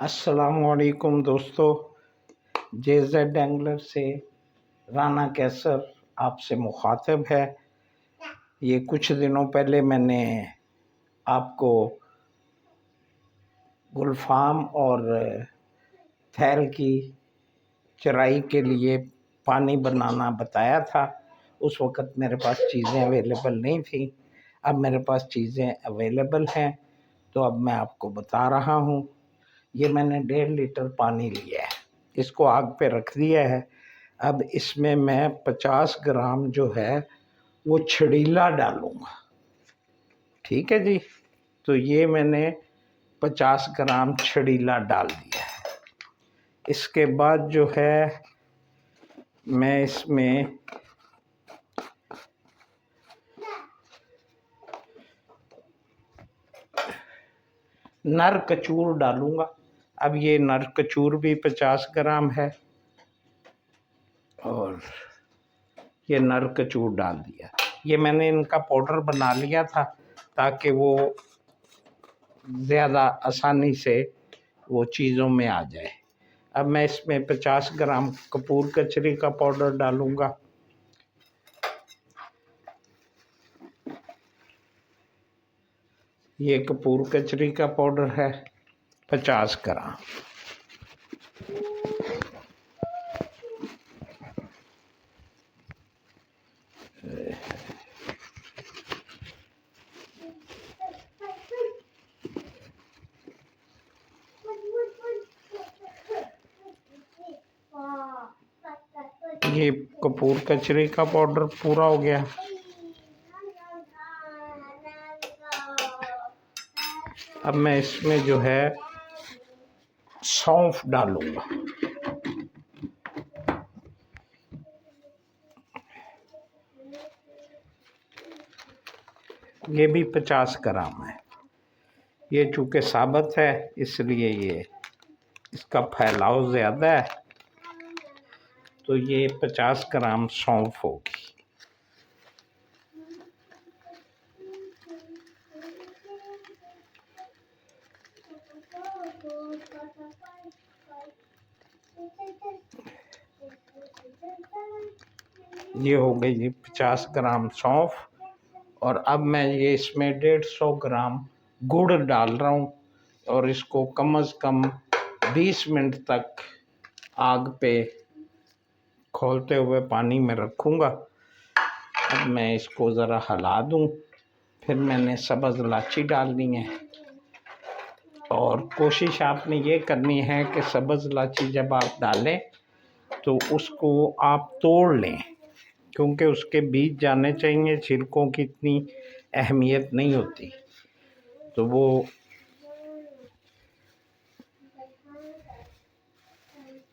अस्सलामुअलैकुम दोस्तों, जेजेड एंगलर से राना कैसर आपसे मुखातिब है। ये कुछ दिनों पहले मैंने आपको गुलफाम और थैल की चराई के लिए पानी बनाना बताया था। उस वक़्त मेरे पास चीज़ें अवेलेबल नहीं थी। अब मेरे पास चीज़ें अवेलेबल हैं, तो अब मैं आपको बता रहा हूँ। ये मैंने 1.5 लीटर पानी लिया है, इसको आग पे रख दिया है। अब इसमें मैं 50 ग्राम जो है वो छड़ीला डालूँगा। ठीक है जी, तो ये मैंने 50 ग्राम छड़ीला डाल दिया है। इसके बाद जो है मैं इसमें नर कचूर डालूँगा। अब ये नर कचूर भी 50 ग्राम है और ये नर कचूर डाल दिया। ये मैंने इनका पाउडर बना लिया था ताकि वो ज़्यादा आसानी से वो चीज़ों में आ जाए। अब मैं इसमें 50 ग्राम कपूर कचरी का पाउडर डालूँगा। ये कपूर कचरी का पाउडर है 50 ग्राम। ये कपूर कचरी का पाउडर पूरा हो गया। अब मैं इसमें जो है सौंफ डालूंगा। ये भी 50 ग्राम है। ये चूँकि साबुत है इसलिए ये इसका फैलाव ज़्यादा है, तो ये 50 ग्राम सौंफ होगी। ये हो गई जी 50 ग्राम सौंफ। और अब मैं ये इसमें 150 ग्राम गुड़ डाल रहा हूँ और इसको कम से कम 20 मिनट तक आग पे खोलते हुए पानी में रखूँगा। अब मैं इसको ज़रा हिला दूँ। फिर मैंने सब्ज़ इलायची डालनी है और कोशिश आपने ये करनी है कि सब्ज़ इलायची जब आप डालें तो उसको आप तोड़ लें, क्योंकि उसके बीज जाने चाहिए। छिलकों की इतनी अहमियत नहीं होती। तो वो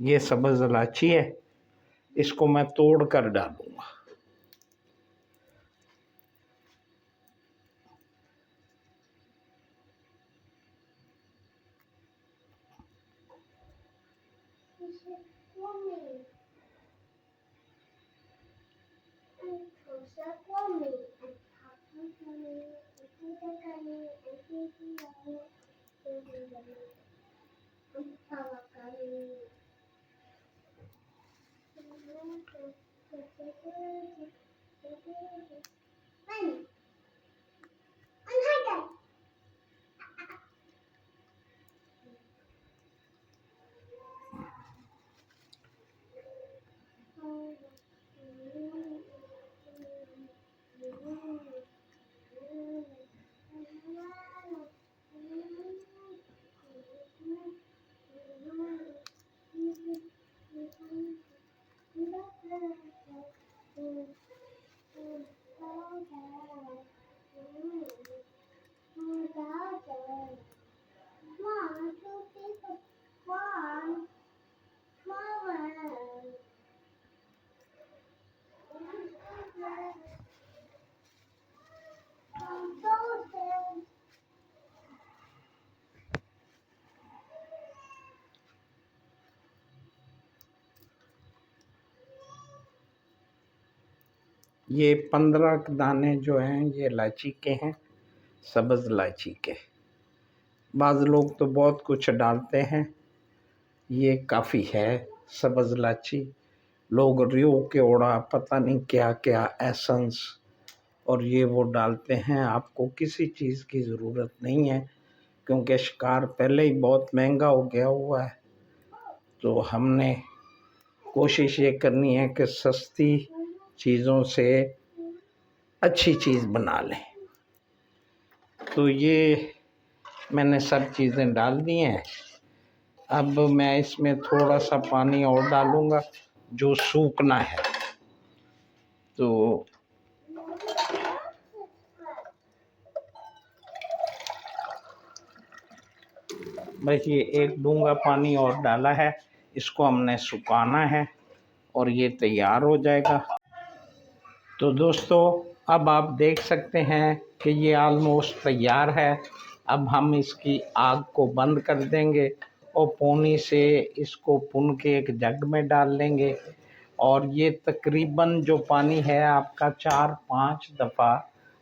ये सब्ज़ इलायची है, इसको मैं तोड़ कर डालूँगा। ये 15 दाने जो हैं ये इलायची के हैं, सब्ज़ इलायची के। बाज़ लोग तो बहुत कुछ डालते हैं, ये काफ़ी है सब्ज़ इलायची। लोग रियो के ओड़ा पता नहीं क्या क्या एसेंस और ये वो डालते हैं। आपको किसी चीज़ की ज़रूरत नहीं है, क्योंकि शिकार पहले ही बहुत महंगा हो गया हुआ है। तो हमने कोशिश ये करनी है कि सस्ती चीज़ों से अच्छी चीज़ बना लें। तो ये मैंने सब चीज़ें डाल दी हैं। अब मैं इसमें थोड़ा सा पानी और डालूँगा जो सूखना है। तो बस ये एक डूंगा पानी और डाला है, इसको हमने सुखाना है और ये तैयार हो जाएगा। तो दोस्तों अब आप देख सकते हैं कि ये ऑलमोस्ट तैयार है। अब हम इसकी आग को बंद कर देंगे और पोनी से इसको पुन के एक जग में डाल लेंगे। और ये तकरीबन जो पानी है आपका 4-5 दफ़ा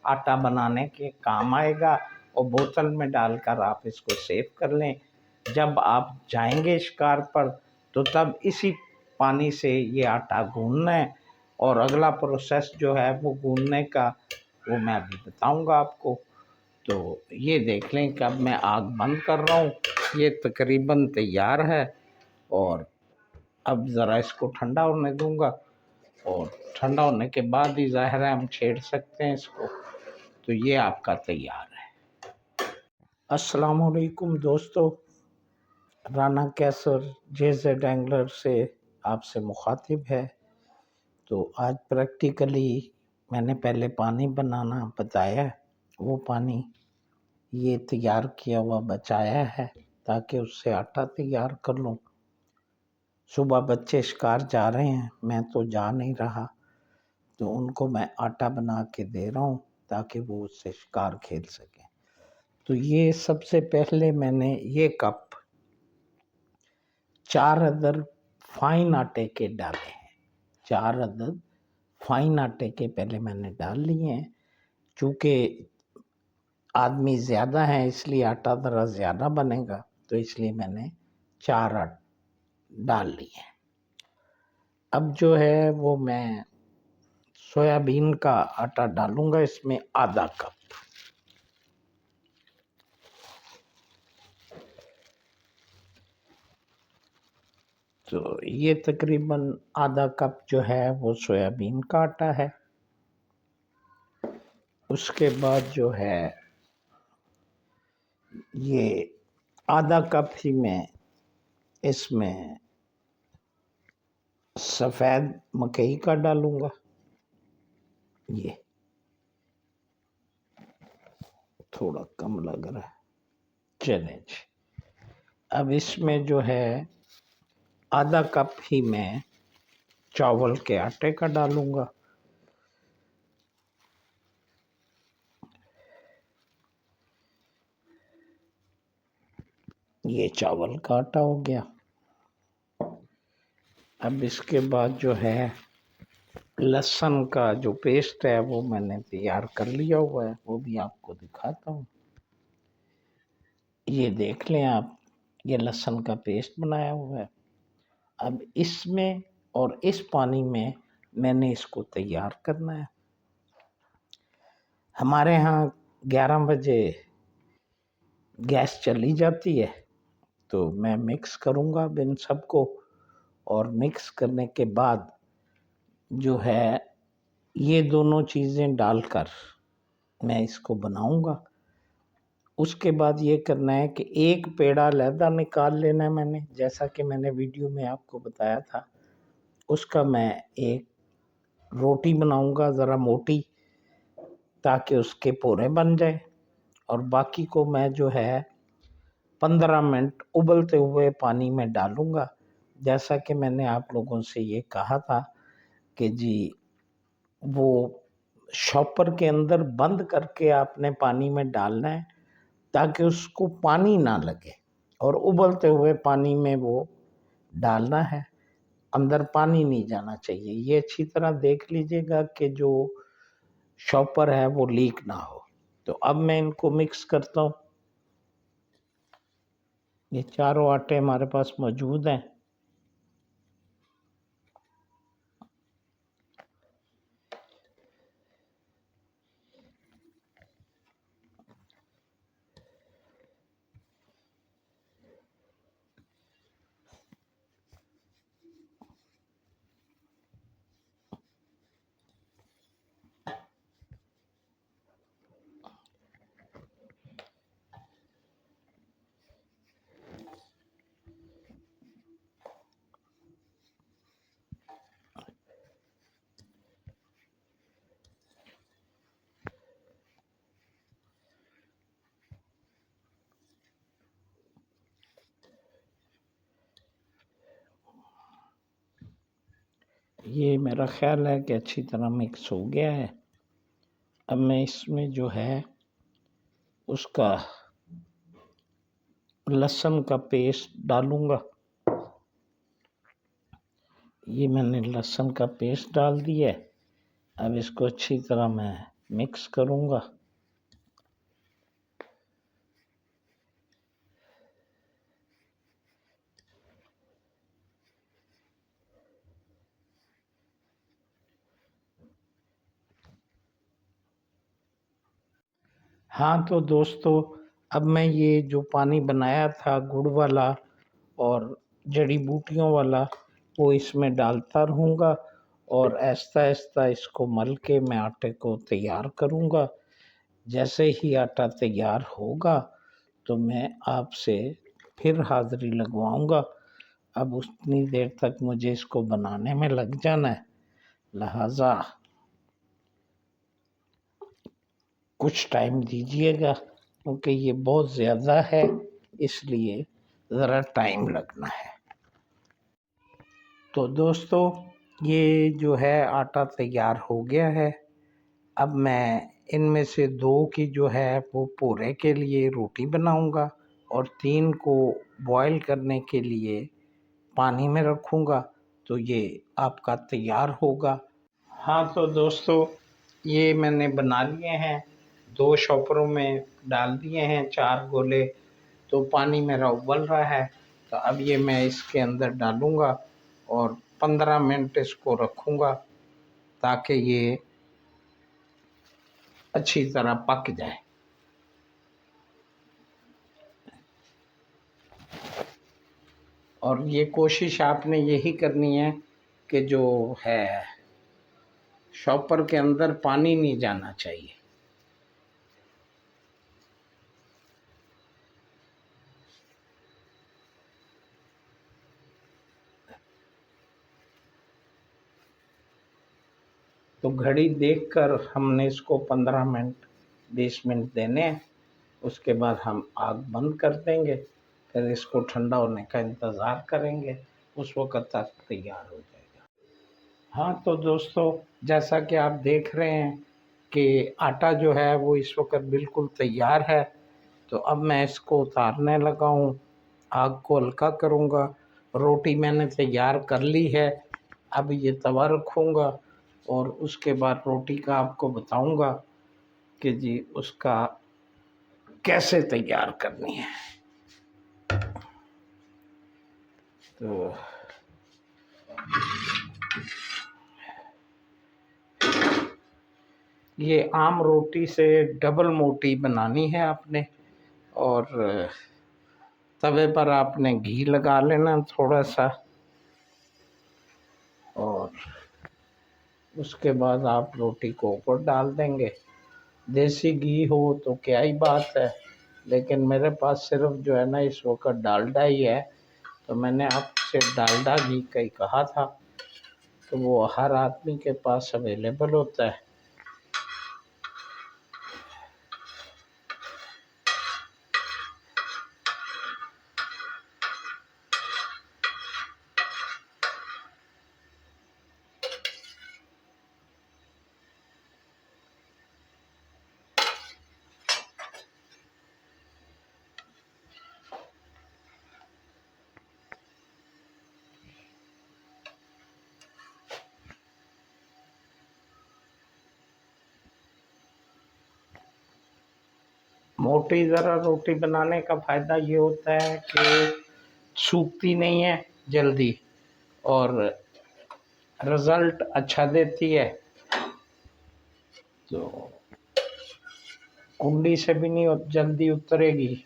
आटा बनाने के काम आएगा। और बोतल में डालकर आप इसको सेव कर लें। जब आप जाएंगे शिकार पर तो तब इसी पानी से ये आटा गूंदना है। और अगला प्रोसेस जो है वो गूंदने का वो मैं अभी बताऊंगा आपको। तो ये देख लें कि अब मैं आग बंद कर रहा हूँ। ये तकरीबन तैयार है और अब ज़रा इसको ठंडा होने दूंगा और ठंडा होने के बाद ही ज़ाहिर है हम छेड़ सकते हैं इसको। तो ये आपका तैयार है। अस्सलाम वालेकुम दोस्तों, राना कैसर जेजेड एंगलर से आपसे मुखातिब है। तो आज प्रैक्टिकली मैंने पहले पानी बनाना बताया, वो पानी ये तैयार किया हुआ बचाया है ताकि उससे आटा तैयार कर लूँ। सुबह बच्चे शिकार जा रहे हैं, मैं तो जा नहीं रहा, तो उनको मैं आटा बना के दे रहा हूँ ताकि वो उससे शिकार खेल सकें। तो ये सबसे पहले मैंने ये कप 4 अदद फाइन आटे के डाले हैं। 4 अदद फाइन आटे के पहले मैंने डाल लिए हैं। चूँकि आदमी ज़्यादा हैं इसलिए आटा ज़रा ज़्यादा बनेगा, तो इसलिए मैंने 4 डाल लिए हैं। अब जो है वो मैं सोयाबीन का आटा डालूंगा इसमें आधा कप। तो ये तकरीबन आधा कप जो है वो सोयाबीन का आटा है। उसके बाद जो है ये आधा कप ही मैं इसमें सफ़ेद मकई का डालूंगा। ये थोड़ा कम लग रहा है, चले। अब इसमें जो है आधा कप ही मैं चावल के आटे का डालूंगा। ये चावल का आटा हो गया। अब इसके बाद जो है लहसुन का जो पेस्ट है वो मैंने तैयार कर लिया हुआ है, वो भी आपको दिखाता हूँ। ये देख लें आप, ये लहसुन का पेस्ट बनाया हुआ है। अब इसमें और इस पानी में मैंने इसको तैयार करना है। हमारे यहाँ 11 बजे गैस चली जाती है, तो मैं मिक्स करूँगा अब इन सबको। और मिक्स करने के बाद जो है ये दोनों चीज़ें डालकर मैं इसको बनाऊँगा। उसके बाद ये करना है कि एक पेड़ा अलहदा निकाल लेना है मैंने, जैसा कि मैंने वीडियो में आपको बताया था। उसका मैं एक रोटी बनाऊँगा ज़रा मोटी, ताकि उसके पोरे बन जाए। और बाकी को मैं जो है 15 मिनट उबलते हुए पानी में डालूँगा। जैसा कि मैंने आप लोगों से ये कहा था कि जी वो शॉपर के अंदर बंद करके आपने पानी में डालना है ताकि उसको पानी ना लगे, और उबलते हुए पानी में वो डालना है, अंदर पानी नहीं जाना चाहिए। ये अच्छी तरह देख लीजिएगा कि जो शॉपर है वो लीक ना हो। तो अब मैं इनको मिक्स करता हूँ। ये चारों आटे हमारे पास मौजूद हैं। ये मेरा ख्याल है कि अच्छी तरह मिक्स हो गया है। अब मैं इसमें जो है उसका लहसुन का पेस्ट डालूँगा। ये मैंने लहसुन का पेस्ट डाल दिया है। अब इसको अच्छी तरह मैं मिक्स करूँगा। हाँ तो दोस्तों, अब मैं ये जो पानी बनाया था गुड़ वाला और जड़ी बूटियों वाला, वो इसमें डालता रहूँगा और आहिस्ता-आहिस्ता इसको मल के मैं आटे को तैयार करूँगा। जैसे ही आटा तैयार होगा तो मैं आपसे फिर हाज़िरी लगवाऊँगा। अब उतनी देर तक मुझे इसको बनाने में लग जाना है, लिहाज़ा कुछ टाइम दीजिएगा क्योंकि ये बहुत ज़्यादा है, इसलिए ज़रा टाइम लगना है। तो दोस्तों, ये जो है आटा तैयार हो गया है। अब मैं इनमें से 2 की जो है वो पूरे के लिए रोटी बनाऊंगा और 3 को बॉईल करने के लिए पानी में रखूंगा, तो ये आपका तैयार होगा। हाँ तो दोस्तों, ये मैंने बना लिए हैं, 2 शॉपरों में डाल दिए हैं 4 गोले। तो पानी मेरा उबल रहा है, तो अब ये मैं इसके अंदर डालूँगा और 15 मिनट इसको रखूँगा ताकि ये अच्छी तरह पक जाए। और ये कोशिश आपने यही करनी है कि जो है शॉपर के अंदर पानी नहीं जाना चाहिए। तो घड़ी देखकर हमने इसको 15 मिनट 20 मिनट देने हैं। उसके बाद हम आग बंद कर देंगे, फिर इसको ठंडा होने का इंतज़ार करेंगे, उस वक़्त तक तैयार हो जाएगा। हाँ तो दोस्तों, जैसा कि आप देख रहे हैं कि आटा जो है वो इस वक़्त बिल्कुल तैयार है। तो अब मैं इसको उतारने लगा हूँ, आग को हल्का करूँगा। रोटी मैंने तैयार कर ली है, अब ये तवा रखूँगा और उसके बाद रोटी का आपको बताऊँगा कि जी उसका कैसे तैयार करनी है। तो ये आम रोटी से डबल मोटी बनानी है आपने, और तवे पर आपने घी लगा लेना थोड़ा सा, और उसके बाद आप रोटी को ऊपर डाल देंगे। देसी घी हो तो क्या ही बात है, लेकिन मेरे पास सिर्फ जो है ना इस वक्त डालडा ही है, तो मैंने आपसे डालडा घी का ही कहा था। तो वो हर आदमी के पास अवेलेबल होता है। मोटी ज़रा रोटी बनाने का फ़ायदा ये होता है कि सूखती नहीं है जल्दी और रिज़ल्ट अच्छा देती है। तो कुंडी से भी नहीं जल्दी उतरेगी।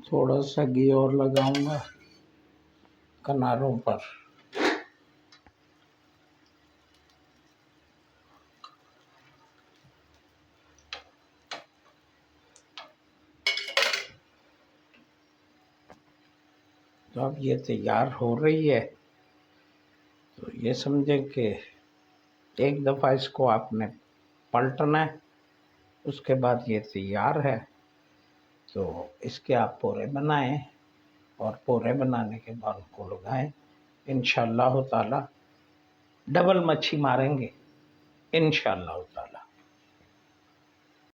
थोड़ा सा घी और लगाऊंगा किनारों पर। तो अब ये तैयार हो रही है, तो ये समझें कि एक दफ़ा इसको आपने पलटना है, उसके बाद ये तैयार है। तो इसके आप पोरे बनाएं और पोरे बनाने के बाद उनको लगाएं। इंशाअल्लाह ताला डबल मच्छी मारेंगे इंशाअल्लाह ताला।